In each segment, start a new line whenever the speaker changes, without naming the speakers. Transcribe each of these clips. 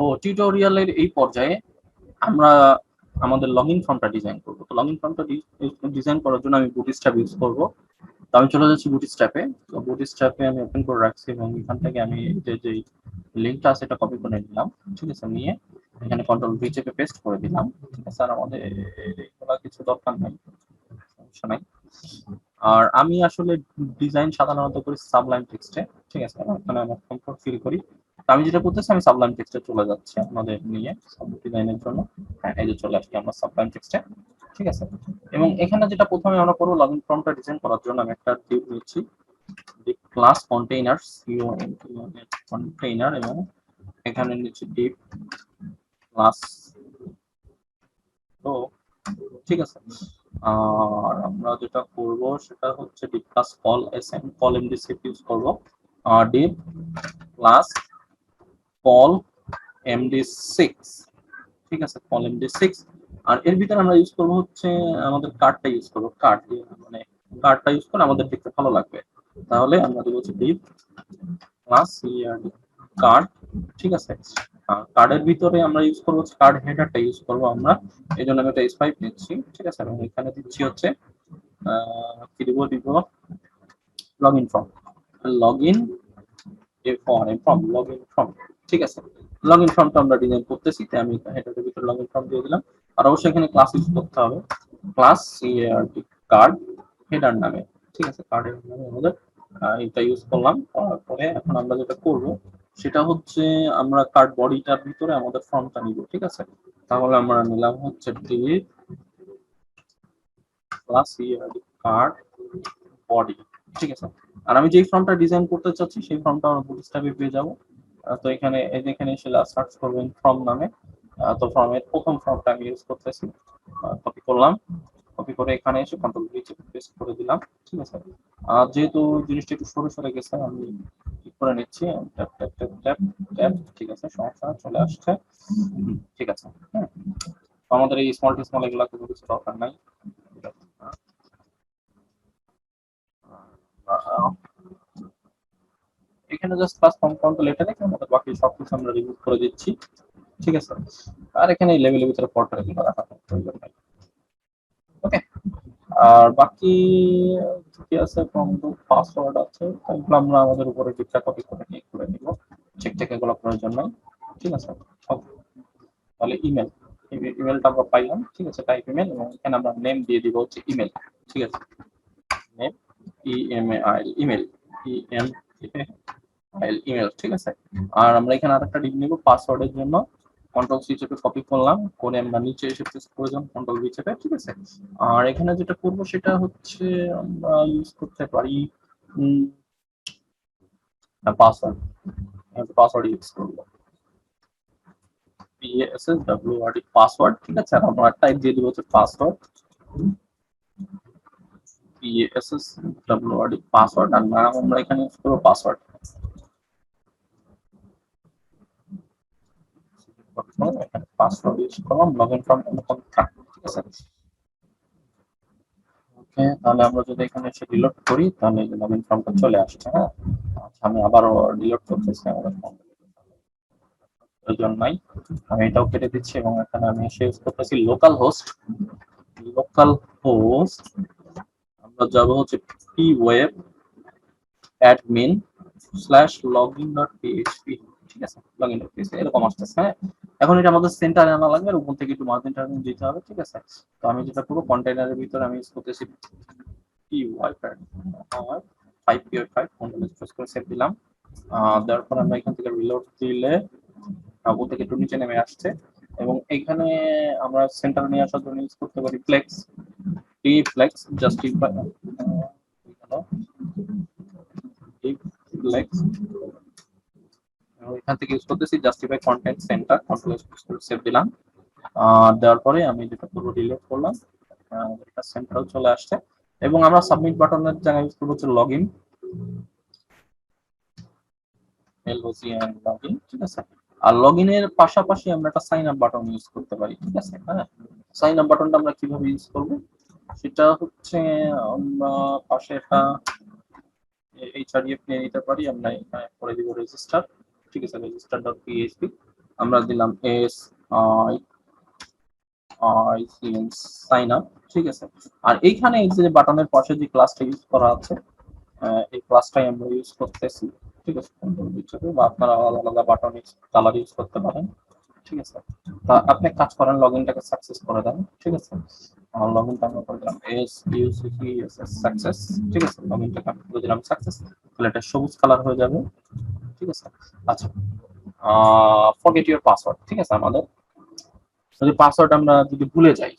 ও টিউটোরিয়ালের এই পর্যায়ে আমরা আমাদের লগইন ফর্মটা ডিজাইন করব। তো লগইন ফর্মটা ডিজাইন করার জন্য আমি বুটস্ট্র্যাপ ইউজ করব। তো আমি চলে যাচ্ছি বুটস্ট্র্যাপে। তো বুটস্ট্র্যাপে আমি ওপেন করে রাখছি এবং এখান থেকে আমি যে লিঙ্কটা আছে এটা কপি করে নিলাম, ঠিক আছে। নিয়ে এখানে কন্ট্রোল ভি চেপে পেস্ট করে দিলাম, ঠিক আছে। আর আমাদের এগুলা কিছু দরকার নাই, সমস্যা নাই। আর আমি আসলে ডিজাইন সাধারণত করি সাবলাইম টেক্সটে, ঠিক আছে। এখানে আমার কমফোর্ট ফিল করি। আমি যেটা করতেছি আমি সাবলাইম টেক্সটে চলে যাচ্ছি আমাদের নিয়ে ডিজাইনের জন্য। হ্যাঁ, এই যে চলে আসছি আমরা সাবলাইম টেক্সটে, ঠিক আছে। এবং এখানে যেটা প্রথমে আমরা করবো লগইন ফর্মটা ডিজাইন করার জন্য আমি একটা ডিভ নিচ্ছি, ডিভ ক্লাস কন্টেইনার কন্টেইনার, এবং এখানে নিচ্ছি ডিভ ক্লাস, তো ঠিক আছে। আর আমরা যেটা করব সেটা হচ্ছে div class col SM col MD6 use করব। ডিভ ক্লাস কল এমডি6, ঠিক আছে, কল এমডি6। আর এর ভিতরে আমরা ইউজ করব হচ্ছে আমাদের কার্ডটা ইউজ করব। কার্ড মানে কার্ডটা ইউজ করে আমাদের দেখতে ভালো লাগবে। তাহলে আমরা দেব হচ্ছে ডিভ ক্লাস কার্ড, ঠিক আছে। কার্ডের ভিতরে আমরা ইউজ করব হচ্ছে কার্ড হেডারটা ইউজ করব আমরা। এই জন্য আমি একটা S5 নিচ্ছি, ঠিক আছে। এবং এখানে দিচ্ছি হচ্ছে কি দিব login form, login form, login form, ঠিক আছে। লগইন ফর্মটা আমরা ডিজাইন করতেছি, তাই আমি হেডারের ভিতরে লগইন ফর্ম দিয়ে দিলাম। আর অবশ্যই এখানে ক্লাস ইউজ করতে হবে, ক্লাস কার্ড হেডার নামে, ঠিক আছে। কার্ডের নামে আমাদের এটা ইউজ করলাম। তারপরে এখন আমরা যেটা করব সেটা হচ্ছে আমরা কার্ড বডিটার ভিতরে আমাদের ফর্মটা নিব, ঠিক আছে। তাহলে আমরা নিলাম হচ্ছে ডিভ ক্লাস কার্ড বডি, ঠিক আছে। আর আমি যেই ফর্মটা ডিজাইন করতে চাচ্ছি সেই ফর্মটা আমরা বুটস্ট্র্যাপে পেয়ে যাব। তো এখানে এখানে এসে সার্চ করবেন ফর্ম নামে। তো ফর্মের প্রথম ফর্মটা আমি ইউজ করতেছি, কপি করলাম। কপি করে এখানে এসে কন্ট্রোল ভি চেপে পেস্ট করে দিলাম, ঠিক আছে। আর যেহেতু জিনিসটা একটু সরে সরে গেছে আমি ঠিক করে নিচ্ছি, tap tap tap tap tap, ঠিক আছে। সমস্যা চলে আসছে, ঠিক আছে। হ্যাঁ, আমাদের এই স্মল স্মল এগুলা কোনো কিছু দরকার নাই। এখানে জাস্ট ক্লাস কম্পাউন্ড লেখা রেখে আমাদের বাকি সবকিছু আমরা রিমুভ করে দিচ্ছি, ঠিক আছে। আর এখানে এই লেভেলের ভিতরে পড়তে রাখা প্রয়োজন নাই, ওকে। আর বাকি কি আছে, পাসওয়ার্ড আছে, এগুলো আমরা আমাদের উপরে ঠিকঠাক কপি করে নিয়ে করে নিব, ঠিকঠাক এগুলো প্রয়োজন নাই, ঠিক আছে। তাহলে ইমেল, ইমেলটা আমরা পাইলাম, ঠিক আছে। টাইপ ইমেল, এবং এখানে আমরা নেম দিয়ে দিব হচ্ছে ইমেল, ঠিক আছে। নেম ইএমএআই ইমেল, ইএম ইমেল, ঠিক আছে। আর আমরা এখানে আরেকটা ডিপ নিব পাসওয়ার্ডের জন্য। কন্ট্রোল সি চেপে কপি করলাম, করে আমরা নিচে এসে পেস্ট করে দিলাম কন্ট্রোল ভি চেপে, ঠিক আছে। আর এখানে যেটা করব সেটা হচ্ছে আমরা ইউজ করতে পারি পাসওয়ার্ড, পাসওয়ার্ড ইউজ করব, PASSWORD পাসওয়ার্ড, ঠিক আছে। আর আমরা টাইপ দিয়ে দিব হচ্ছে পাসওয়ার্ড, PASSWORD পাসওয়ার্ড। আর নাম আমরা এখানে ইউজ করব পাসওয়ার্ড, পাসওয়ার্ড ইউজ করলাম, লগইন ফর্ম ঠিক আছে। ওকে, তাহলে আমরা যদি এখানে এসে রিলোড করি তাহলে লগইন ফর্মটা চলে আসছে। হ্যাঁ, আচ্ছা, আমি আবারও রিলোড করতেছি আমাদের ফর্ম, প্রয়োজন নাই, আমি এটাও কেটে দিচ্ছি। এবং এখানে আমি এসে ইউজ করতেছি লোকাল হোস্ট, লোকাল হোস্ট আমরা যাব হচ্ছে P web admin slash login dot PHP, ঠিক আছে। লগইন ডট পিএইচপি এরকম আসতেছে। হ্যাঁ, এখন এটা আমাদের সেন্টারে আনা লাগবে, উপর থেকে একটু মার্জিন টার্জিন দিতে হবে, ঠিক আছে। তো আমি যেটা পুরো কন্টেইনারের ভিতরে আমি ইউজ করতেছি পি ওয়াই 5 কন্ট্রোল প্রেস করে সেভ দিলাম। দেওয়ার পর আমরা এখান থেকে রিলোড দিলে উপর থেকে একটু নিচে নেমে আসছে। এবং এখানে আমরা সেন্টার নিয়ে আসার জন্য ইউজ করতে পারি ফ্লেক্স, টি ফ্লেক্স জাস্টিফাই, ফ্লেক্স, এখান থেকে ইউজ করতেছি justify content centre, control save দিলাম। দেওয়ার পরে আমি যেটা পুরো রিলোড করলাম, এটা সেন্ট্রাল চলে আসছে। এবং আমরা সাবমিট বাটনের জায়গায় ইউজ করবো হচ্ছে লগইন, লগইন, ঠিক আছে। আর লগইনের পাশাপাশি আমরা একটা সাইন আপ বাটন ইউজ করতে পারি, ঠিক আছে। হ্যাঁ, সাইন আপ বাটনটা আমরা কিভাবে ইউজ করব সেটা হচ্ছে আমরা পাশে একটা HRDF নিয়ে নিতে পারি, আমরা এখানে করে দিব রেজিস্টার, ঠিক আছে, রেজিস্টার ডট পিএইচপি। আমরা দিলাম S I I C N sign up, ঠিক আছে। আর এইখানে এই যে বাটনের পাশে যে ক্লাসটা ইউজ করা আছে, এই ক্লাসটাই আমরা ইউজ করতেছি, ঠিক আছে। কন্ট্রোল হিসেবে বা আপনারা আলাদা আলাদা বাটন কালার ইউজ করতে পারেন, ঠিক আছে। তা আপনি কাজ করেন, লগইনটাকে সাকসেস করে দেন, ঠিক আছে। লগইনটা আমরা করে দিলাম S U C C S S success, ঠিক আছে। লগইনটাকে আমি করে দিলাম সাকসেস, তাহলে এটা সবুজ কালার হয়ে যাবে, ঠিক আছে। আচ্ছা, ফরগেট ইউর পাসওয়ার্ড, ঠিক আছে। আমাদের যদি পাসওয়ার্ড আমরা যদি ভুলে যাই,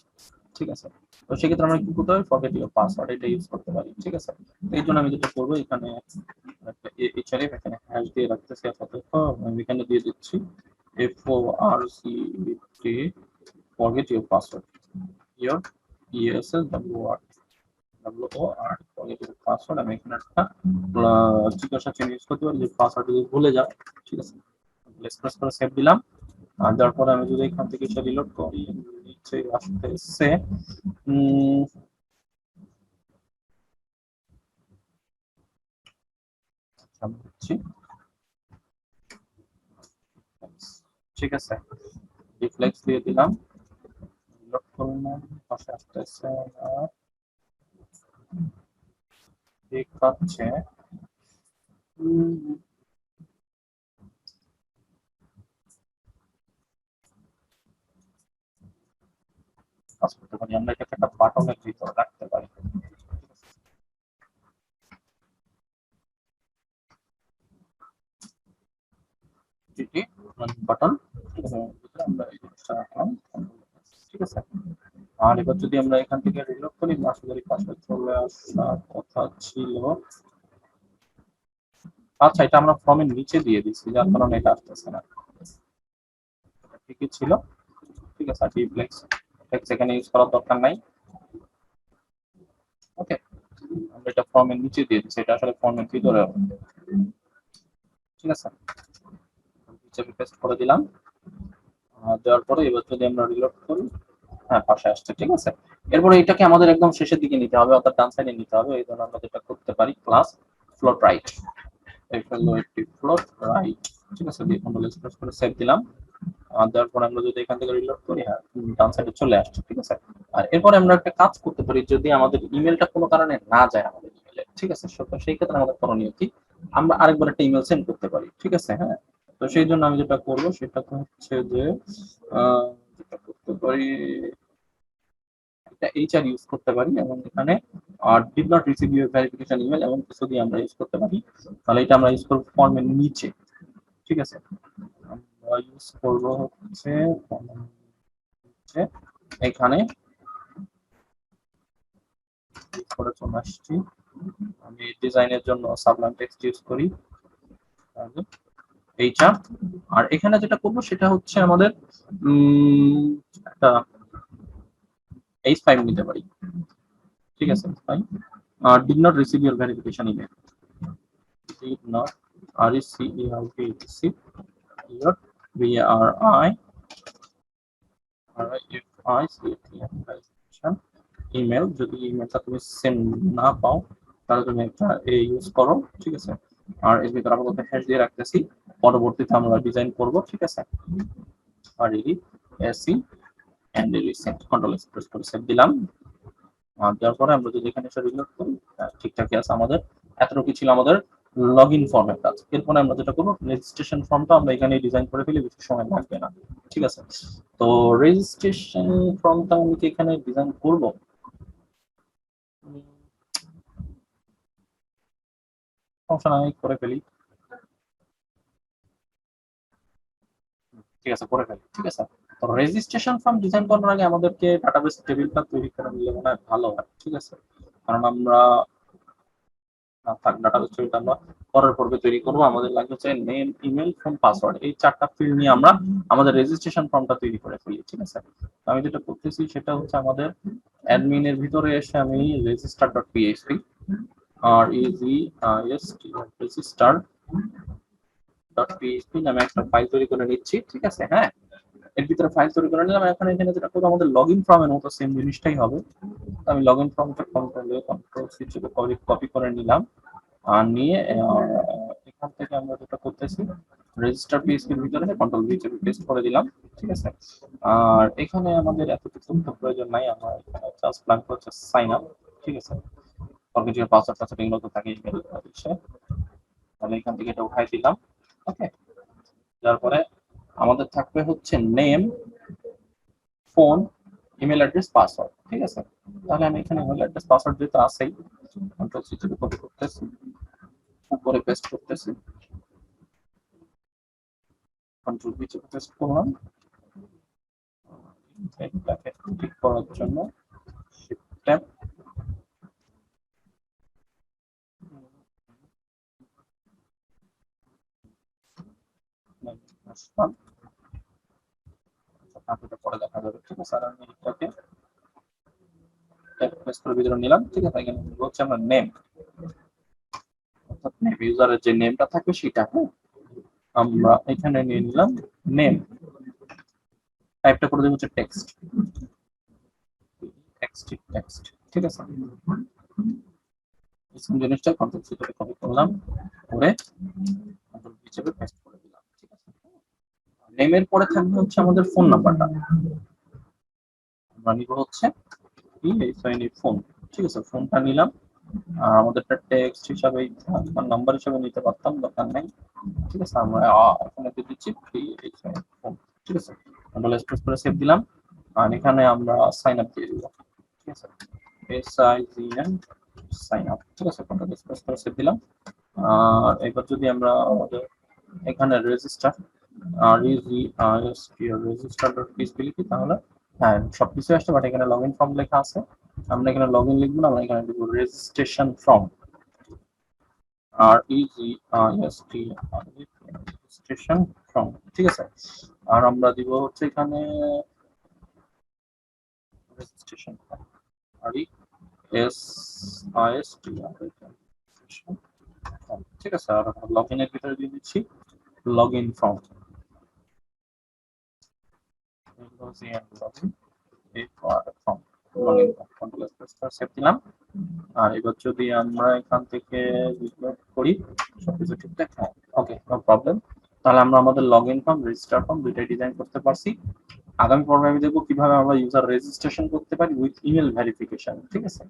ঠিক আছে, তো সেক্ষেত্রে আমরা কি করতে হবে, ফরগেট ইউর পাসওয়ার্ড এটা ইউজ করতে পারি, ঠিক আছে। এই জন্য আমি যেটা করবো, এখানে এখানে হ্যাশ দিয়ে রাখতেছি আপাতত, আমি এখানে দিয়ে দিচ্ছি F O R C T, forget your password, your ESS W O R, forget your password. আমি এখানে একটা জিজ্ঞাসা চিহ্ন ইউজ করতে পারি যে পাসওয়ার্ড যদি ভুলে যাও, ঠিক আছে। প্রেস করে সেভ দিলাম। আর তারপরে আমি যদি এখান থেকে সেটা রিলোড করি, নিচে আসতেছে ঠিক আছে, রিফ্লেক্স দিয়ে দিলাম, রিলোড করলাম, পাশে আসতেছে আর ঠিক আছে। কাজ করতে পারি, আমরা এটাকে একটা বাটনের ভিতরে রাখতে পারি, বাটন, ঠিক আছে। আমরা এই জিনিসটা রাখলাম, ঠিক আছে। আর এবার যদি আমরা এখান থেকে রিলোড করি, আশা করি পাশে চলে আসার কথা ছিল। আচ্ছা, এটা আমরা ফর্মের নিচে দিয়ে দিচ্ছি, যার কারণে এটা আসতেছে না, ঠিকই ছিল, ঠিক আছে। আর রিফ্লেক্স এখানে ইউজ করার দরকার নাই, ওকে। আমরা এটা ফর্মের নিচে দিয়ে দিচ্ছি, এটা আসলে ফর্মের ভিতরে হবে, ঠিক আছে। নিচে পেস্ট করে দিলাম, দেওয়ার পরে এবার যদি আমরা রিলোড করি, হ্যাঁ পাশে আসছে, ঠিক আছে। এরপরে এটাকে আমাদের একদম শেষের দিকে নিতে হবে, অর্থাৎ ডান সাইডে নিতে হবে। এই জন্য আমরা যেটা করতে পারি, class float right, float right, ঠিক আছে। দিয়ে কন্ট্রোল এস প্রেস করে সেভ দিলাম। আর দেওয়ার পরে আমরা যদি এখান থেকে রিলোড করি, হ্যাঁ ডান সাইডে চলে আসছে, ঠিক আছে। আর এরপরে আমরা একটা কাজ করতে পারি, যদি আমাদের ইমেলটা কোনো কারণে না যায় আমাদের ইমেলে, ঠিক আছে, সেই ক্ষেত্রে আমাদের করণীয় কি, আমরা আরেকবার একটা ইমেল সেন্ড করতে পারি, ঠিক আছে, হ্যাঁ। তো সেই জন্য আমি যেটা করবো সেটা হচ্ছে যে যেটা করতে পারি, একটা এইচআর ইউজ করতে পারি, এবং এখানে did not receive your verification email এবং কিছু দিয়ে আমরা ইউজ করতে পারি। তাহলে এটা আমরা ইউজ করবো ফর্মের নিচে, ঠিক আছে। আমরা ইউজ করবো হচ্ছে এখানে করে চলে আসছি। আমি ডিজাইনের জন্য সাবলাইম টেক্সট ইউজ করি, এইচআর। আর এখানে যেটা করবো সেটা হচ্ছে আমাদের একটা H5 নিতে পারি, ঠিক আছে। Did not receive your verification email, did not receive your verification email. যদি ইমেলটা তুমি সেন্ড না পাও, তাহলে তুমি একটা ইউজ করো, ঠিক আছে। আর এর ভিতরে আপাতত হ্যাশ দিয়ে রাখতেছি, পরবর্তীতে আমরা ডিজাইন করব, ঠিক আছে। আর AC and recent, control S press করে সেভ দিলাম। দেওয়ার পরে আমরা যদি এখানে এসে রিলোড করি, ঠিকঠাকই আছে। আমাদের এতটুকু ছিল আমাদের লগ ইন ফর্মের কাজ। এরপরে আমরা যেটা করবো, রেজিস্ট্রেশন ফর্মটা আমরা এখানে ডিজাইন করে ফেলি, বেশি সময় লাগবে না, ঠিক আছে। তো রেজিস্ট্রেশন ফর্মটা আমি কি এখানে ডিজাইন করব, সমস্যা নাই, করে ফেলি, ঠিক আছে, করে ফেলি, ঠিক আছে। তো রেজিস্ট্রেশন ফর্ম ডিজাইন করার আগে আমাদেরকে ডাটাবেস টেবিলটা তৈরি করে নিলে মনে হয় ভালো হয়, ঠিক আছে। কারণ আমরা ডাটাবেস টেবিলটা আমরা পরের পর্বে তৈরি করবো। আমাদের লাগবে হচ্ছে নেম, ইমেল, ফোন, পাসওয়ার্ড, এই চারটা ফিল্ড নিয়ে আমরা আমাদের রেজিস্ট্রেশন ফর্মটা তৈরি করে ফেলি, ঠিক আছে। আমি যেটা করতেছি সেটা হচ্ছে, আমাদের অ্যাডমিনের ভিতরে এসে আমি রেজিস্টার ডট পিএইচপি আর ইজি এস রেজিস্টার ডট পিএইচপি নামে একটা ফাইল তৈরি করে নিচ্ছি, ঠিক আছে, হ্যাঁ। এর ভিতরে ফাইল তৈরি করে নিলাম। এখানে যেটা করবো, আমাদের লগ ইন ফর্মের মতো সেম জিনিসটাই হবে। আমি লগ ইন ফর্মটা কন্ট্রোল সি কপি করে নিলাম, আর নিয়ে এখান থেকে আমরা যেটা করতেছি, রেজিস্টার পিএইচপির ভিতরে কন্ট্রোল ভি চেপে পেস্ট করে দিলাম, ঠিক আছে। আর এখানে আমাদের এতটুকু তথ্য প্রয়োজন নাই, আমরা এখানে জাস্ট প্ল্যান করছে সাইন আপ, ঠিক আছে। অর্গানিক পাসওয়ার্ড টাসওয়ার্ড এগুলো তো থাকে ইমেল বিষয়ে, তাহলে এখান থেকে এটা উঠাই দিলাম। ওকে, তারপরে আমাদের থাকবে হচ্ছে name, phone, email address, password, ঠিক আছে। তাহলে আমি এখানে ইমেল অ্যাড্রেস পাসওয়ার্ড যেহেতু আছেই, কন্ট্রোল সি চেপে কপি করতেছি, উপরে পেস্ট করতেছি, কন্ট্রোল ভি চেপে পেস্ট করলাম। এটাকে ঠিক করার জন্য শিফট ট্যাব, পরে দেখা যাবে, ঠিক আছে। আর আমি এটাকে ট্যাব পেস্ট করে ভিতরে নিলাম, ঠিক আছে। এখানে হচ্ছে আমরা নেম, অর্থাৎ নেম ইউজারের যে নেমটা থাকবে সেটা, হ্যাঁ, আমরা এখানে নিয়ে নিলাম নেম, টাইপটা করে দেবো হচ্ছে টেক্সট, টেক্সট টেক্সট, ঠিক আছে। এই জিনিসটা কন্ট্রোল সি করে কপি করলাম, করে কন্ট্রোল ভি চেপে পেস্ট করে দিলাম, ঠিক আছে। নেমের পরে থাকবে হচ্ছে আমাদের ফোন নাম্বারটা, আমরা নিব হচ্ছে ফোন, ঠিক আছে। ফোনটা নিলাম, আর আমাদেরটা টেক্সট হিসাবে নাম্বার হিসাবে নিতে পারতাম, দরকার নাই, ঠিক আছে। আমরা এখানে দিয়ে দিচ্ছি ফোন, ঠিক আছে। কন্ট্রোল এস প্রেস করে সেভ দিলাম, আর এখানে আমরা সাইন আপ দিয়ে দিব, ঠিক আছে। SIGN সাইন আপ, ঠিক আছে। কন্ট্রোল এস প্রেস করে সেভ দিলাম। আর এবার যদি আমরা আমাদের এখানে রেজিস্টার রেজিস্টার ডট পিএইচপি লিখি, তাহলে হ্যাঁ সবকিছু আসছে, বাট এখানে লগ ইন ফর্ম লেখা আছে, আমরা এখানে লগ ইন লিখবো না, আমরা এখানে লিখবো রেজিস্ট্রেশন ফর্ম, রেজিস্ট্রেশন ফর্ম, ঠিক আছে। আর আমরা দিব হচ্ছে এখানে রেজিস্ট্রেশন ফর্ম, আর ঠিক আছে। আর লগ ইনের ভিতরে দিয়ে দিচ্ছি লগ ইন ফর্ম, সেভ দিলাম। আর এবার যদি আমরা এখান থেকে করি সবকিছু ঠিকঠাক, হ্যাঁ ওকে, নো প্রবলেম। তাহলে আমরা আমাদের log in form, register form দুইটাই ডিজাইন করতে পারছি। আগামী পর্বে আমি দেখবো কিভাবে আমরা ইউজার রেজিস্ট্রেশন করতে পারি উইথ ইমেল ভেরিফিকেশন, ঠিক আছে।